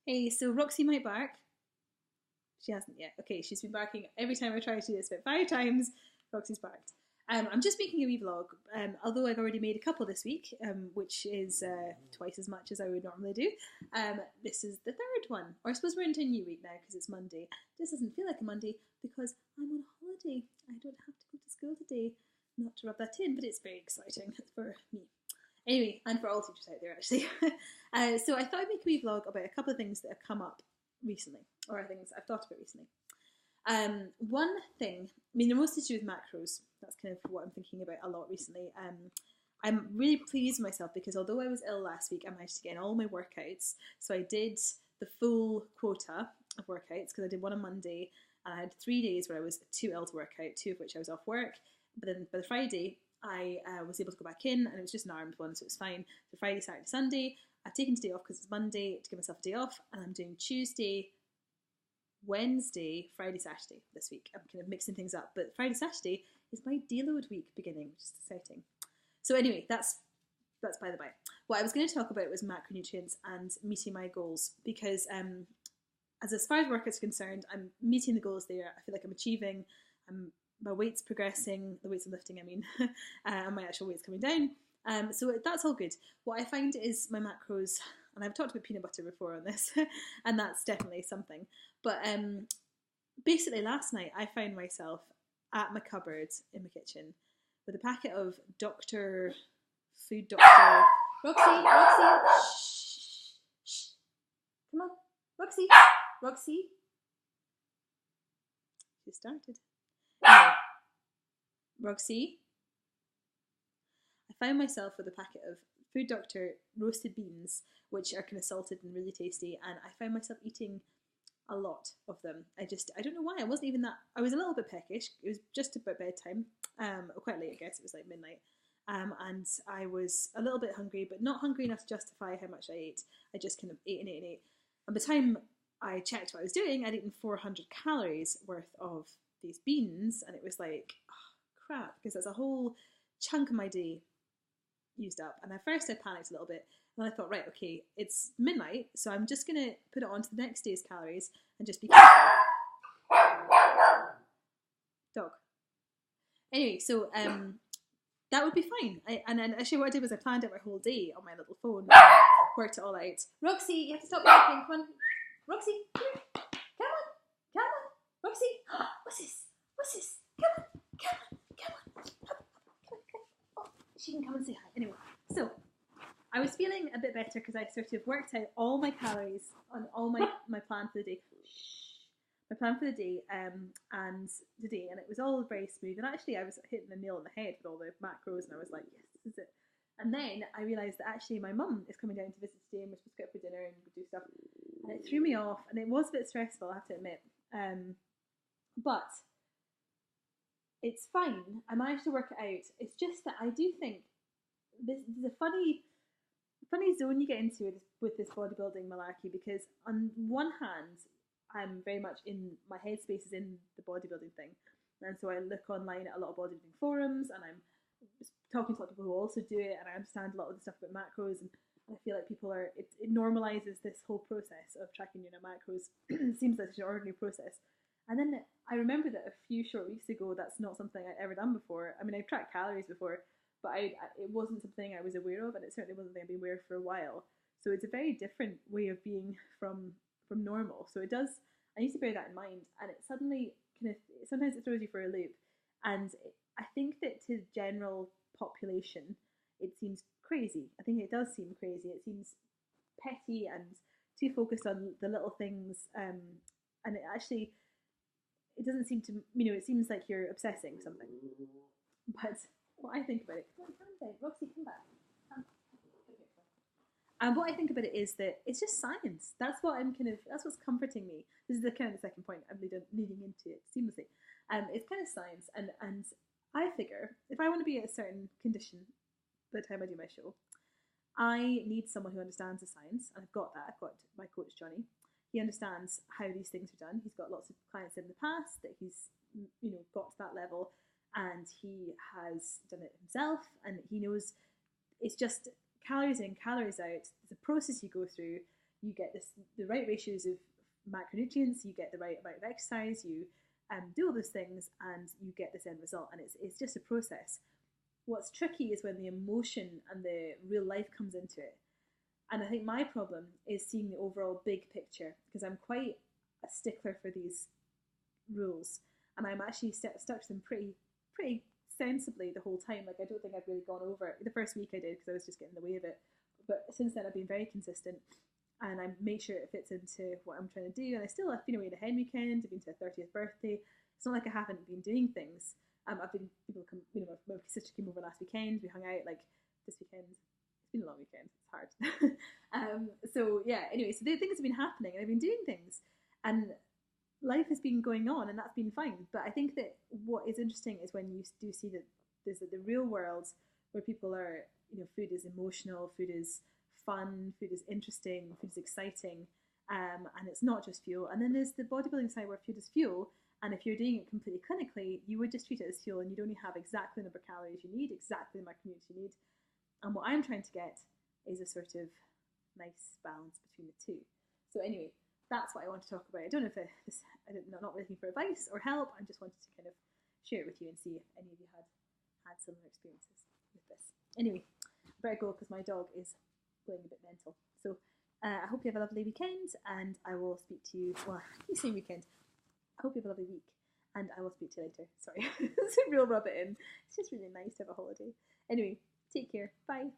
Hey, so Roxy might bark. She hasn't yet. Okay, she's been barking every time I try to do this, but 5 times Roxy's barked. I'm just making a wee vlog, although I've already made a couple this week, which is twice as much as I would normally do. This is the third one, or I suppose we're into a new week now because it's Monday. This doesn't feel like a Monday because I'm on holiday. I don't have to go to school today. Not to rub that in, but it's very exciting for me. Anyway, and for all teachers out there, actually. So I thought I'd make a wee vlog about a couple of things that have come up recently, or things I've thought about recently. One thing, I mean, they're mostly to do with macros. That's kind of what I'm thinking about a lot recently. I'm really pleased with myself because although I was ill last week, I managed to get in all my workouts. So I did the full quota of workouts because I did one on Monday, and I had 3 days where I was too ill to work out, 2 of which I was off work. But then by the Friday, I was able to go back in, and it was just an armed one, so it was fine. So Friday, Saturday, Sunday, I've taken today off because it's Monday to give myself a day off, and I'm doing Tuesday, Wednesday, Friday, Saturday this week. I'm kind of mixing things up, but Friday, Saturday is my deload week beginning, which is exciting. So anyway, that's by the by. What I was going to talk about was macronutrients and meeting my goals because as far as workouts are concerned, I'm meeting the goals there. I feel like I'm achieving. My weight's progressing, the weights I'm lifting, I mean, and my actual weight's coming down. So that's all good. What I find is my macros, and I've talked about peanut butter before on this, and that's definitely something. But basically last night I found myself at my cupboard in my kitchen with a packet of Food Doctor. Roxy, shh, come on, Roxy. She started. Anyway, Roxy, I found myself with a packet of Food Doctor roasted beans, which are kind of salted and really tasty, and I found myself eating a lot of them. I don't know why, I wasn't even that, I was a little bit peckish, it was just about bedtime, quite late I guess, it was like midnight, and I was a little bit hungry, but not hungry enough to justify how much I ate. I just kind of ate, and by the time I checked what I was doing, I'd eaten 400 calories worth of these beans, and it was like, oh, crap, because that's a whole chunk of my day used up. And at first I panicked a little bit, and I thought, right, okay, it's midnight, so I'm just gonna put it onto the next day's calories and just be careful. Dog. Anyway, so that would be fine. And then actually what I did was I planned out my whole day on my little phone and worked it all out. Roxy, you have to stop barking, come on. Roxy, come here. Come on, Roxy. What's this? Come on. Oh, she can come and say hi. Anyway, so I was feeling a bit better because I sort of worked out all my calories on all my plan for the day. My plan for the day and today, and it was all very smooth. And actually, I was hitting the nail on the head with all the macros, and I was like, yes, this is it. And then I realised that actually my mum is coming down to visit today, and we're supposed to go out for dinner and do stuff. And it threw me off, and it was a bit stressful, I have to admit. But it's fine. I managed to work it out. It's just that I do think this is a funny zone you get into with this bodybuilding malarkey, because on one hand, I'm very much in my headspace is in the bodybuilding thing, and so I look online at a lot of bodybuilding forums, and I'm talking to a lot of people who also do it, and I understand a lot of the stuff about macros, and I feel like people it normalizes this whole process of tracking your macros. It seems like it's an ordinary process. And then I remember that a few short weeks ago, that's not something I'd ever done before. I mean, I've tracked calories before, but it wasn't something I was aware of, and it certainly wasn't something I've been aware of for a while. So it's a very different way of being from normal. So I need to bear that in mind, and it suddenly sometimes it throws you for a loop. And I think that to the general population, it seems crazy. I think it does seem crazy. It seems petty and too focused on the little things, and it doesn't seem to, it seems like you're obsessing something. But what I think about it, come on, Roxy, come back. And what I think about it is that it's just science. That's what's comforting me. This is the kind of the second point I'm leading into it seamlessly. It's kind of science, and I figure if I want to be at a certain condition by the time I do my show, I need someone who understands the science, and I've got that. I've got my coach Johnny. He understands how these things are done. He's got lots of clients in the past that he's got to that level, and he has done it himself, and he knows it's just calories in, calories out. There's a process you go through. you get the right ratios of macronutrients, you get the right amount of exercise, you do all those things, and you get this end result. And it's just a process. What's tricky is when the emotion and the real life comes into it. And I think my problem is seeing the overall big picture, because I'm quite a stickler for these rules, and I'm actually stuck to them pretty sensibly the whole time. Like, I don't think I've really gone over it. The first week I did because I was just getting in the way of it, but since then I've been very consistent, and I make sure it fits into what I'm trying to do. And I still have been away on a hen weekend. I've been to a 30th birthday. It's not like I haven't been doing things. I've been people come. My sister came over last weekend. We hung out like this weekend. It's been a long weekend. It's hard. So yeah. Anyway, so the things have been happening, and I've been doing things, and life has been going on, and that's been fine. But I think that what is interesting is when you do see that there's the real world where people are, food is emotional, food is fun, food is interesting, food is exciting, and it's not just fuel. And then there's the bodybuilding side where food is fuel, and if you're doing it completely clinically, you would just treat it as fuel, and you'd only have exactly the number of calories you need, exactly the macronutrients you need. And what I'm trying to get is a sort of nice balance between the two. So anyway, that's what I want to talk about. I don't know if I'm not looking for advice or help. I just wanted to kind of share it with you and see if any of you had similar experiences with this. Anyway, I better go because my dog is going a bit mental. So I hope you have a lovely weekend, and I will speak to you. Well, you say weekend. I hope you have a lovely week, and I will speak to you later. Sorry, it's a real rub it in. It's just really nice to have a holiday. Anyway, take care. Bye.